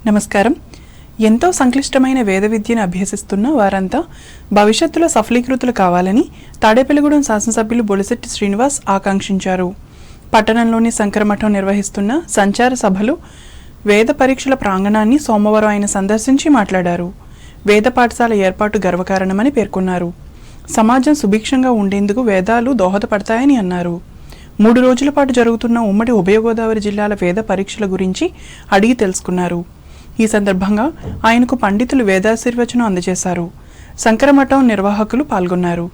నమస్కారం. ఎంతో సంక్లిష్టమైన వేద విద్యను అభ్యసిస్తున్న వారంతా భవిష్యత్తులో సఫలీకృతులు కావాలని తాడేపల్లిగూడెం శాసనసభ్యులు బొలిశెట్టి శ్రీనివాస్ ఆకాంక్షించారు. పట్టణంలోని శంకరమఠం నిర్వహిస్తున్న సంచార సభలు వేద పరీక్షల ప్రాంగణాన్ని సోమవారం ఆయన సందర్శించి మాట్లాడారు. వేద పాఠశాల ఏర్పాటు గర్వకారణమని పేర్కొన్నారు. సమాజం సుభిక్షంగా ఉండేందుకు వేదాలు దోహదపడతాయని అన్నారు. 3 రోజుల పాటు జరుగుతున్న ఉమ్మడి ఉభయ గోదావరి జిల్లాల వేద పరీక్షల గురించి అడిగి తెలుసుకున్నారు. ఈ సందర్భంగా ఆయనకు పండితులు వేదాశీర్వచనం అందజేశారు. శంకరమఠం నిర్వాహకులు పాల్గొన్నారు.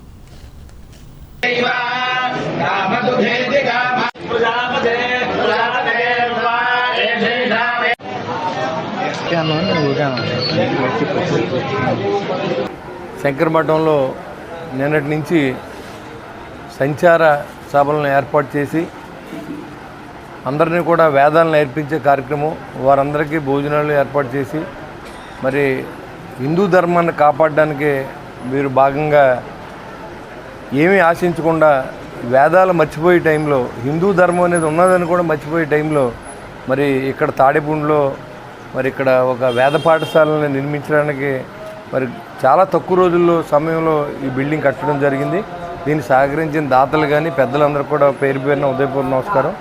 శంకరమఠంలో నిన్నటి నుంచి సంచార సభలను ఏర్పాటు చేసి అందరినీ కూడా వేదాలను నేర్పించే కార్యక్రమం, వారందరికీ భోజనాలు ఏర్పాటు చేసి మరి హిందూ ధర్మాన్ని కాపాడడానికి మీరు భాగంగా ఏమీ ఆశించకుండా వేదాలు మర్చిపోయే టైంలో, హిందూ ధర్మం అనేది ఉన్నదని కూడా మర్చిపోయే టైంలో మరి ఇక్కడ తాడేపూడిలో మరి ఇక్కడ ఒక వేద పాఠశాలను నిర్మించడానికి మరి చాలా తక్కువ రోజుల్లో సమయంలో ఈ బిల్డింగ్ కట్టడం జరిగింది. దీన్ని సహకరించిన దాతలు కానీ పెద్దలందరూ కూడా పేరు పేరున ఉదయపూర్వ నమస్కారం.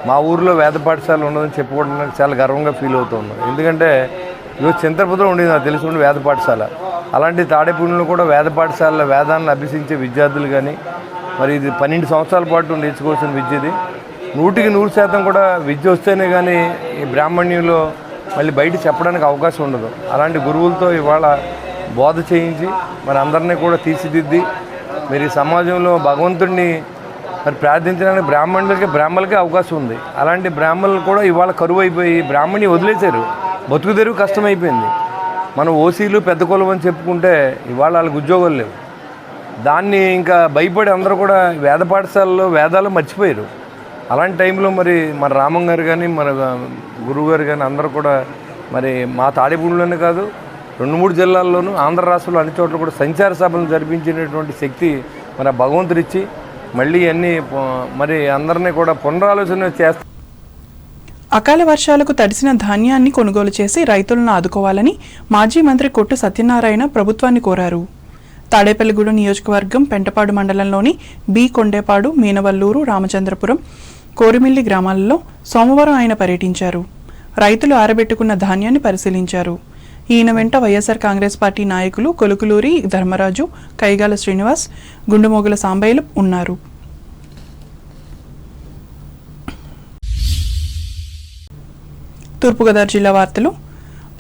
మా ఊరిలో వేద పాఠశాల ఉన్నదని చెప్పుకోవడానికి చాలా గర్వంగా ఫీల్ అవుతున్నాం. ఎందుకంటే ఈరోజు చింతపతిలో ఉండేది నాకు తెలిసి ఉండే వేద పాఠశాల, అలాంటి తాడేపూడిలో కూడా వేద పాఠశాలలో వేదాలను అభ్యసించే విద్యార్థులు కానీ మరి ఇది 12 సంవత్సరాల పాటు నేర్చుకోవాల్సిన విద్య. ఇది 100% కూడా విద్య వస్తేనే కానీ ఈ బ్రాహ్మణ్యంలో మళ్ళీ బయట చెప్పడానికి అవకాశం ఉండదు. అలాంటి గురువులతో ఇవాళ బోధ చేయించి మరి అందరినీ కూడా తీర్చిదిద్ది మరి సమాజంలో భగవంతుడిని మరి ప్రార్థించడానికి బ్రాహ్మణులకే అవకాశం ఉంది. అలాంటి బ్రాహ్మణులు కూడా ఇవాళ కరువు అయిపోయి బ్రాహ్మణి వదిలేశారు. బతుకు తెరువు కష్టమైపోయింది. మనం ఓసీలు పెద్ద కులం అని చెప్పుకుంటే ఇవాళ వాళ్ళకి ఉద్యోగాలు లేవు. దాన్ని ఇంకా భయపడి అందరూ కూడా వేద పాఠశాలలో వేదాలు మర్చిపోయారు. అలాంటి టైంలో మరి మన రామం గారు కానీ మన గురువు గారు కానీ అందరూ కూడా మరి మా తాడేపూడిలోనే కాదు 2-3 జిల్లాల్లోనూ ఆంధ్ర రాష్ట్రంలో అన్ని చోట్ల కూడా సంచార సభలను జరిపించేటటువంటి శక్తి మరి భగవంతుడిచ్చి మళ్ళీ అన్నీ మరి అందరినీ కూడా పునరాలోచన చేస్తారు. అకాల వర్షాలకు తడిసిన ధాన్యాన్ని కొనుగోలు చేసి రైతులను ఆదుకోవాలని మాజీ మంత్రి కొట్టు సత్యనారాయణ ప్రభుత్వాన్ని కోరారు. తాడేపల్లిగూడెం నియోజకవర్గం పెంటపాడు మండలంలోని బి కొండేపాడు, మీనవల్లూరు, రామచంద్రపురం, కోరిమిల్లి గ్రామాలలో సోమవారం ఆయన పర్యటించారు. రైతులు ఆరబెట్టుకున్న ధాన్యాన్ని పరిశీలించారు. ఈయన వెంట వైఎస్ఆర్ కాంగ్రెస్ పార్టీ నాయకులు కొలుకులూరి ధర్మరాజు, కైగాల శ్రీనివాస్, గుండుమోగుల సాంబయ్యలు ఉన్నారు. తూర్పుగోదావరి జిల్లా వార్తలు.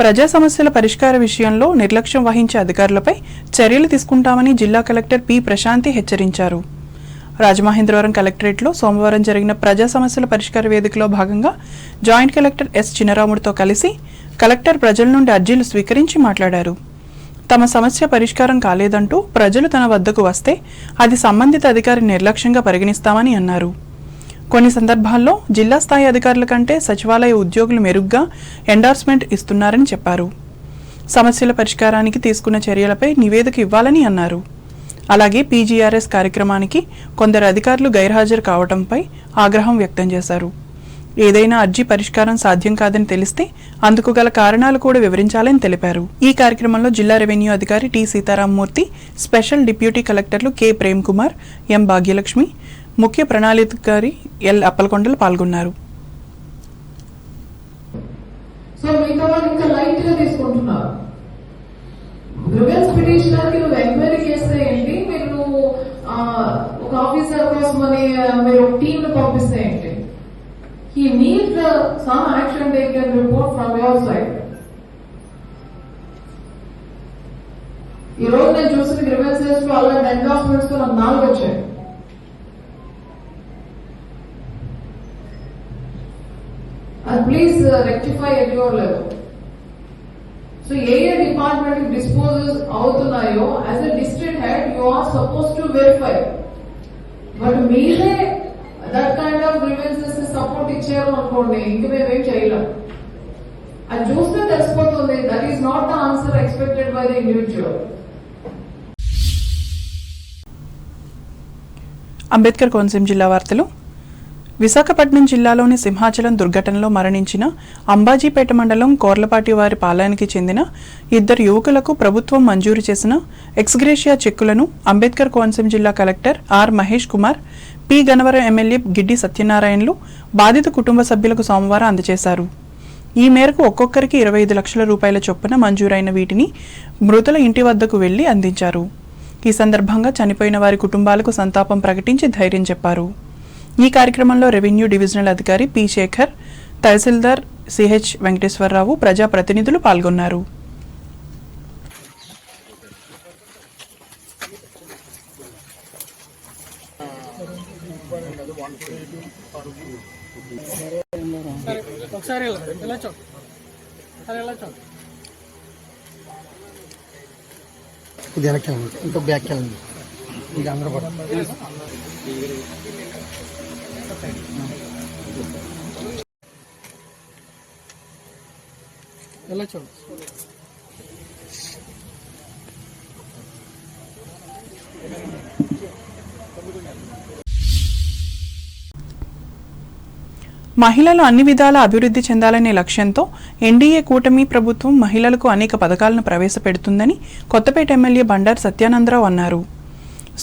ప్రజా సమస్యల పరిష్కార విషయంలో నిర్లక్ష్యం వహించే అధికారులపై చర్యలు తీసుకుంటామని జిల్లా కలెక్టర్ పి ప్రశాంతి హెచ్చరించారు. రాజమహేంద్రవరం కలెక్టరేట్లో సోమవారం జరిగిన ప్రజా సమస్యల పరిష్కార వేదికలో భాగంగా జాయింట్ కలెక్టర్ ఎస్ చిన్నరాముడితో కలిసి కలెక్టర్ ప్రజల నుండి అర్జీలు స్వీకరించి మాట్లాడారు. తమ సమస్య పరిష్కారం కాలేదంటూ ప్రజలు తన వద్దకు వస్తే అది సంబంధిత అధికారి నిర్లక్ష్యంగా పరిగణిస్తామని అన్నారు. కొన్ని సందర్భాల్లో జిల్లా స్థాయి అధికారుల కంటే సచివాలయ ఉద్యోగులు మెరుగ్గా ఎండార్స్మెంట్ ఇస్తున్నారని చెప్పారు. సమస్యల పరిష్కారానికి తీసుకున్న చర్యలపై నివేదిక ఇవ్వాలని అన్నారు. అలాగే పీజీఆర్ఎస్ కార్యక్రమానికి కొందరు అధికారులు గైర్హాజరు కావడంపై ఆగ్రహం వ్యక్తం చేశారు. ఏదైనా అర్జీ పరిష్కారం సాధ్యం కాదని తెలిస్తే అందుకు గల కారణాలు కూడా వివరించాలని తెలిపారు. ఈ కార్యక్రమంలో జిల్లా రెవెన్యూ అధికారి టి సీతారామమూర్తి, స్పెషల్ డిప్యూటీ కలెక్టర్లు కె ప్రేమ్ కుమార్, ఎం భాగ్యలక్ష్మి, ముఖ్య ప్రణాళికాధికారి ఎల్ అప్పలకొండలు పాల్గొన్నారు. He needs some action taken report from your side. ఈ రోజు నేను చూసిన గ్రీవెన్సెస్ లో అలాంటి ఎండార్స్మెంట్స్ తో నాకు 4 వచ్చాయి. And please rectify at your level. So ఏ డిపార్ట్మెంట్ డిస్పోజెస్ అవుతున్నాయో as a district head you are supposed to verify. But మీరే that kind of grievances support ఇచ్చారు అనుకోండి, ఇంక మేమేం చేయలేం. అది చూస్తే తెలిసిపోతుంది that is not the answer expected by the individual. Ambedkar Konaseema జిల్లా వార్తలు. విశాఖపట్నం జిల్లాలోని సింహాచలం దుర్ఘటనలో మరణించిన అంబాజీపేట మండలం కోర్లపాటి వారి పాలయానికి చెందిన 2 యువకులకు ప్రభుత్వం మంజూరు చేసిన ఎక్స్గ్రేషియా చెక్కులను అంబేద్కర్ కోనసీమ జిల్లా collector R Mahesh Kumar, P Gannavaram MLA Giddi సత్యనారాయణలు బాధిత కుటుంబ సభ్యులకు సోమవారం అందజేశారు. ఈ మేరకు ఒక్కొక్కరికి 25 లక్షల రూపాయల చొప్పున మంజూరైన వీటిని మృతుల ఇంటి వద్దకు వెళ్లి అందించారు. ఈ సందర్భంగా చనిపోయిన వారి కుటుంబాలకు సంతాపం ప్రకటించి ధైర్యం చెప్పారు. ఈ కార్యక్రమంలో రెవెన్యూ డివిజనల్ అధికారి పి శేఖర్, తహసీల్దార్ సిహెచ్ వెంకటేశ్వరరావు, ప్రజాప్రతినిధులు పాల్గొన్నారు. ఇది వెనక్కి ఇంకా బ్యాక్ వెళ్ళండి. ఇది అందరూ కూడా వెళ్ళొచ్చు. మహిళలు అన్ని విధాల అభివృద్ధి చెందాలనే లక్ష్యంతో ఎన్డీఏ కూటమి ప్రభుత్వం మహిళలకు అనేక పథకాలను ప్రవేశపెడుతుందని కొత్తపేట ఎమ్మెల్యే బండారు సత్యానందరావు అన్నారు.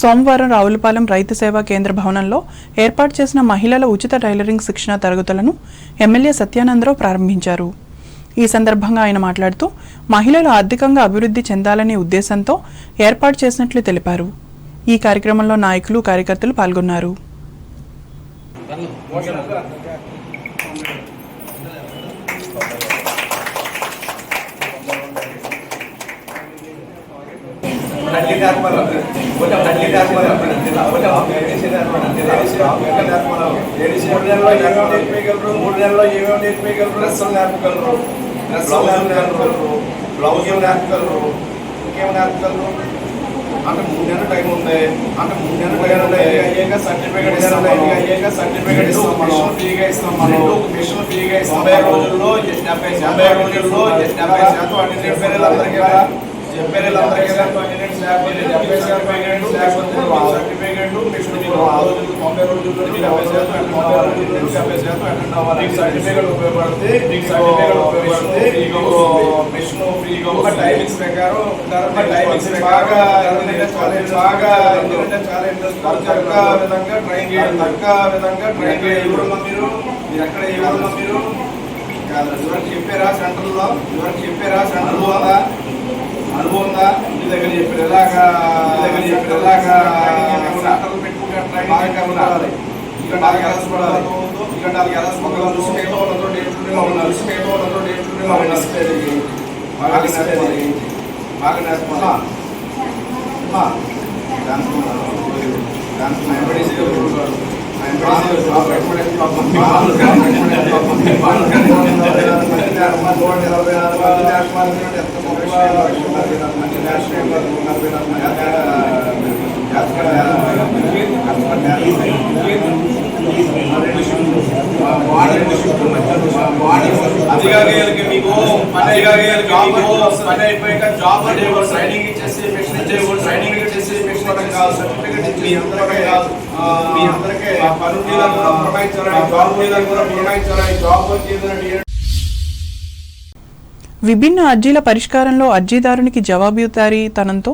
సోమవారం రావులపాలెం రైతు సేవా కేంద్ర భవనంలో ఏర్పాటు చేసిన మహిళల ఉచిత టైలరింగ్ శిక్షణ తరగతులను ఎమ్మెల్యే సత్యానందరావు ప్రారంభించారు. ఈ సందర్భంగా ఆయన మాట్లాడుతూ మహిళలు ఆర్థికంగా అభివృద్ధి చెందాలనే ఉద్దేశంతో ఏర్పాటు చేసినట్లు తెలిపారు. ఈ కార్యక్రమంలో నాయకులు, కార్యకర్తలు పాల్గొన్నారు. అంటే 3 నెలల టైం ఉంది. అంటే 3 నెలల అయ్యాక సర్టిఫికేట్ ఇస్తాం. ఫ్రీగా ఇస్తాం. మిషన్ ఫ్రీగా ఇస్తాం. 90 రోజుల్లో 70% అటెండెన్స్ చెప్పేళ్ళందరికీ సర్టిఫికేట్ ఉపయోగపడితే మిషన్ ఫ్రీగా ఒక టైమింగ్స్ ప్రకారం బాగా విధంగా ట్రైన్ చేయడం. మీరు ఎక్కడ ఏ విధంగా మీరు ఎవరికి చెప్పారా సెంటర్లో అనుభవం ఉందా? మీ దగ్గర చెప్పారు ఎలాగా సెంటర్లు పెట్టుకుంటే ఉండాలి. ఇక్కడ 4 ఎలస్ పడాలి. అధికారులకి మీకు పని అయిపోయాక జాబ్ ట్రైనింగ్ ఇచ్చేసి ట్రైనింగ్ ఇచ్చేసి సర్టిఫికేట్ ఇచ్చి మీ అందరికీ విభిన్న అర్జీల పరిష్కారంలో అర్జీదారునికి జవాబుదారీతనంతో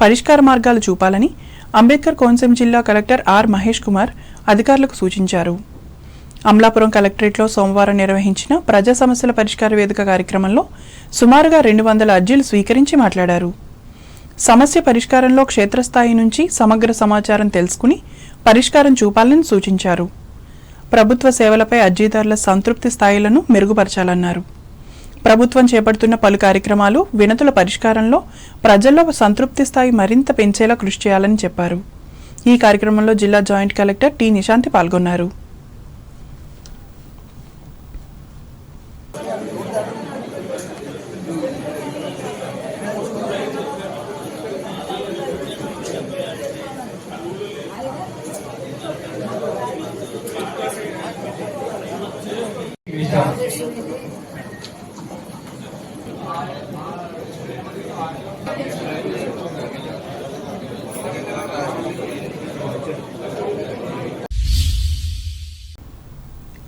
పరిష్కార మార్గాలు చూపాలని అంబేద్కర్ కోనసీమ జిల్లా కలెక్టర్ ఆర్ మహేష్ కుమార్ అధికారులకు సూచించారు. అమలాపురం కలెక్టరేట్లో సోమవారం నిర్వహించిన ప్రజా సమస్యల పరిష్కార వేదిక కార్యక్రమంలో సుమారుగా 200 అర్జీలు స్వీకరించి మాట్లాడారు. సమస్య పరిష్కారంలో క్షేత్రస్థాయి నుంచి సమగ్ర సమాచారం తెలుసుకుని పరిష్కారం చూపాలని సూచించారు. ప్రభుత్వ సేవలపై అర్జీదారుల సంతృప్తి స్థాయిలను మెరుగుపరచాలన్నారు. ప్రభుత్వం చేపడుతున్న పలు కార్యక్రమాలు, వినతుల పరిష్కారంలో ప్రజల్లో సంతృప్తి స్థాయి మరింత పెంచేలా కృషి చేయాలని చెప్పారు. ఈ కార్యక్రమంలో జిల్లా జాయింట్ కలెక్టర్ టి నిశాంతి పాల్గొన్నారు.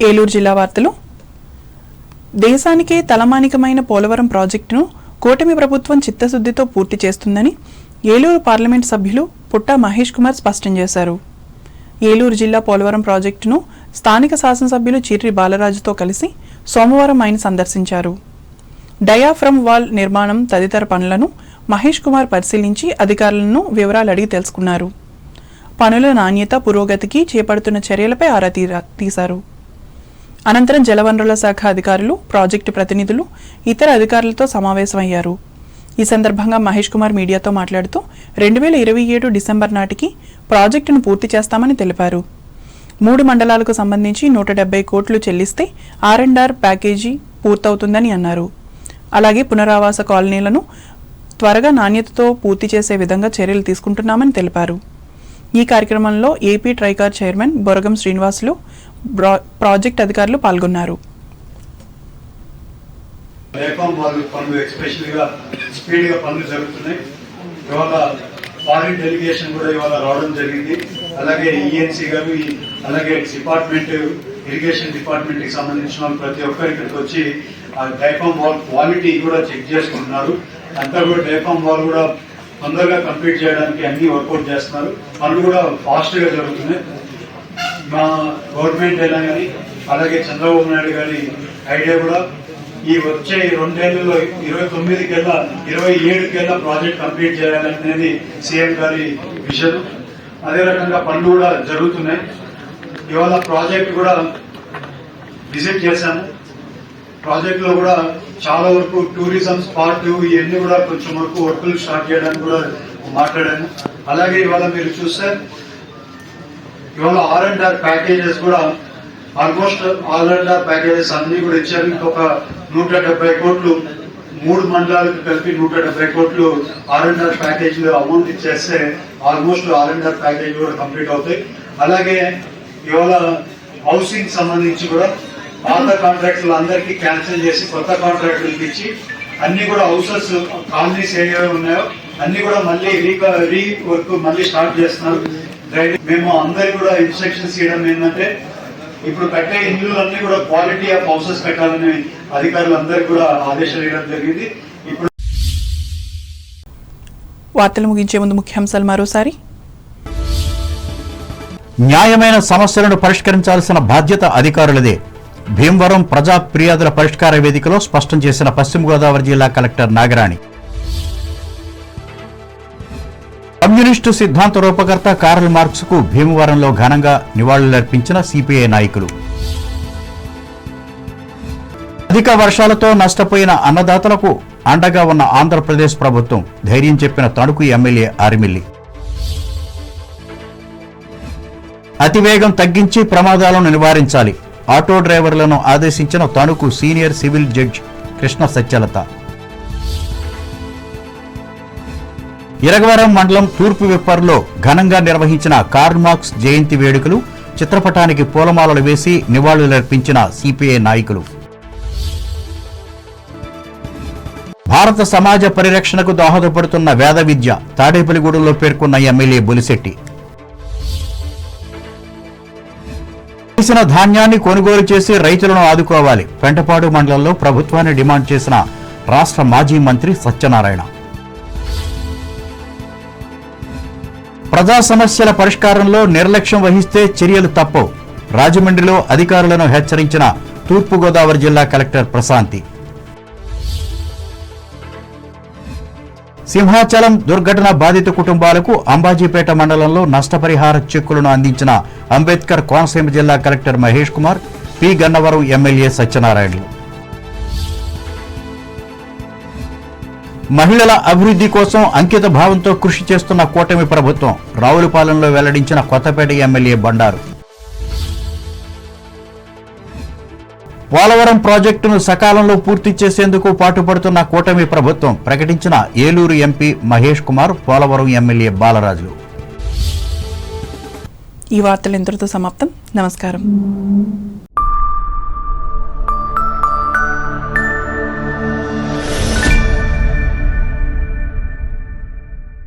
ఏలూరు జిల్లా వార్తలు. దేశానికే తలమానికమైన పోలవరం ప్రాజెక్టును కూటమి ప్రభుత్వం చిత్తశుద్దితో పూర్తి చేస్తుందని ఏలూరు పార్లమెంట్ సభ్యులు పుట్టా మహేష్ కుమార్ స్పష్టం చేశారు. ఏలూరు జిల్లా పోలవరం ప్రాజెక్టును స్థానిక శాసనసభ్యులు చిర్రి బాలరాజుతో కలిసి సోమవారం ఆయన సందర్శించారు. డయాఫ్రమ్ వాల్ నిర్మాణం తదితర పనులను మహేష్ కుమార్ పరిశీలించి అధికారులను వివరాలు అడిగి తెలుసుకున్నారు. పనుల నాణ్యత, పురోగతికి చేపడుతున్న చర్యలపై ఆరా తీశారు. అనంతరం జలవనరుల శాఖ అధికారులు, ప్రాజెక్టు ప్రతినిధులు, ఇతర అధికారులతో సమావేశమయ్యారు. ఈ సందర్భంగా మహేష్ కుమార్ మీడియాతో మాట్లాడుతూ 2027 డిసెంబర్ నాటికి ప్రాజెక్టును పూర్తి చేస్తామని తెలిపారు. 3 మండలాలకు సంబంధించి 170 కోట్లు చెల్లిస్తే R&R ప్యాకేజీ పూర్తవుతుందని అన్నారు. అలాగే పునరావాస కాలనీలను త్వరగా నాణ్యతతో పూర్తి చేసే విధంగా చర్యలు తీసుకుంటున్నామని తెలిపారు. ఈ కార్యక్రమంలో AP TRICOR chairman Boragam Srinivasulu, project అధికారులు పాల్గొన్నారు. పనులు ఎస్పెషల్గా స్పీడ్గా పనులు జరుగుతున్నాయి. ఇవాళ ఫారిన్ డెలిగేషన్ కూడా ఇవాళ రావడం జరిగింది. అలాగే ఈఎన్సీ గారు, అలాగే డిపార్ట్మెంట్, ఇరిగేషన్ డిపార్ట్మెంట్ కి సంబంధించిన వాళ్ళు ప్రతి ఒక్కరు ఇక్కడికి వచ్చి ఆ డైఫామ్ వాల్ క్వాలిటీ కూడా చెక్ చేసుకుంటున్నారు. అంతా కూడా డైఫామ్ వాల్ కూడా తొందరగా కంప్లీట్ చేయడానికి అన్ని వర్కౌట్ చేస్తున్నారు. పనులు కూడా ఫాస్ట్ గా జరుగుతున్నాయి. మా గవర్నమెంట్ అయినా కానీ అలాగే చంద్రబాబు నాయుడు గారి ఐడియా కూడా ఈ వచ్చే 2 ఏళ్లలో 27 ప్రాజెక్ట్ కంప్లీట్ చేయాలనేది సీఎం గారి విజన్. అదే రకంగా పనులు కూడా జరుగుతున్నాయి. ఇవాళ ప్రాజెక్ట్ కూడా విజిట్ చేశాము. ప్రాజెక్ట్ లో కూడా చాలా వరకు టూరిజం స్పాట్ ఇవన్నీ కూడా కొంచెం వరకు వర్కులు స్టార్ట్ చేయడానికి కూడా మాట్లాడాను. అలాగే ఇవాళ మీరు చూస్తే ఇవాళ R&R ప్యాకేజెస్ కూడా ఆల్మోస్ట్ R&R ప్యాకేజెస్ అన్ని కూడా ఇచ్చారు. ఇంకొక 170 కోట్లు 3 మండలాలకు కలిపి 170 కోట్లు R&R ప్యాకేజ్ అమౌంట్ ఇచ్చేస్తే ఆల్మోస్ట్ R&R ప్యాకేజ్ కూడా కంప్లీట్ అవుతాయి. అలాగే ఇవాళ హౌసింగ్ సంబంధించి కూడా పాత కాంట్రాక్టులు అందరికీ క్యాన్సిల్ చేసి కొత్త కాంట్రాక్టులకు ఇచ్చి అన్ని కూడా హౌసెస్ కాలనీస్ ఏవైతే ఉన్నాయో అన్ని కూడా మళ్ళీ రీ వర్క్ మళ్ళీ స్టార్ట్ చేస్తున్నారు. మేము అందరికి కూడా ఇన్స్ట్రక్షన్స్ ఇవ్వడం ఏంటంటే ఇప్పుడు కట్టే ఇల్లులన్నీ కూడా క్వాలిటీ ఆఫ్ హౌసెస్ కట్టాలని అధికారులందరికీ కూడా ఆదేశాలు ఇవ్వడం జరిగింది. ఇప్పుడు వార్తలు ముగించే ముందు ముఖ్యాంశాలు మరోసారి. న్యాయమైన సమస్యలను పరిష్కరించాల్సిన బాధ్యత అధికారులదే. భీమవరం ప్రజా ఫిర్యాదుల పరిష్కార వేదికలో స్పష్టం చేసిన పశ్చిమ గోదావరి జిల్లా కలెక్టర్ నాగరాణి. కమ్యూనిస్టు సిద్ధాంత రూపకర్త కార్ల్ మార్క్స్ కు భీమవరంలో ఘనంగా నివాళులర్పించిన సిపిఐ నాయకులు. అధిక వర్షాలతో నష్టపోయిన అన్నదాతలకు అండగా ఉన్న ఆంధ్రప్రదేశ్ ప్రభుత్వం ధైర్యం చెప్పిన తణుకు ఎమ్మెల్యే ఆరిమిల్లి. అతివేగం తగ్గించి ప్రమాదాలను నివారించాలి, ఆటో డ్రైవర్లను ఆదేశించిన Tanuku senior civil judge Krishna Satyalatha. Iragavaram మండలం తూర్పు విప్పర్లో ఘనంగా నిర్వహించిన కార్ల్ మార్క్స్ జయంతి వేడుకలు, చిత్రపటానికి పూలమాలలు వేసి నివాళులర్పించిన సిపిఐ నాయకులు. భారత సమాజ పరిరక్షణకు దోహదపడుతున్న వేద విద్య తాడేపల్లిగూడెంలో పేర్కొన్న ఎమ్మెల్యే బొలిశెట్టి. వేసిన ధాన్యాన్ని కొనుగోలు చేసి రైతులను ఆదుకోవాలి, పెంటపాడు మండలంలో ప్రభుత్వాన్ని డిమాండ్ చేసిన రాష్ట్ర మాజీ మంత్రి సత్యనారాయణ. ప్రజా సమస్యల పరిష్కారంలో నిర్లక్ష్యం వహిస్తే చర్యలు తప్పవు, రాజమండ్రిలో అధికారులను హెచ్చరించిన తూర్పుగోదావరి జిల్లా కలెక్టర్ ప్రశాంతి. సింహాచలం దుర్ఘటన బాధిత కుటుంబాలకు అంబాజీపేట మండలంలో నష్టపరిహార చెక్కులను అందించిన అంబేద్కర్ కోనసీమ జిల్లా collector Mahesh Kumar, P Gannavaram MLA సత్యనారాయణలు. మహిళల అభివృద్ధి కోసం అంకిత భావంతో కృషి చేస్తున్న కూటమి ప్రభుత్వం, రావులపాలెంలో వెల్లడించిన కొత్తపేట ఎమ్మెల్యే బండారు. పోలవరం ప్రాజెక్టును సకాలంలో పూర్తి చేసేందుకు పాటుపడుతున్న కూటమి ప్రభుత్వం, ప్రకటించిన ఏలూరు ఎంపీ మహేష్ కుమార్, పోలవరం ఎమ్మెల్యే బాలరాజులు. ఈ వార్తలు ఇంతటితో సమాప్తం. నమస్కారం.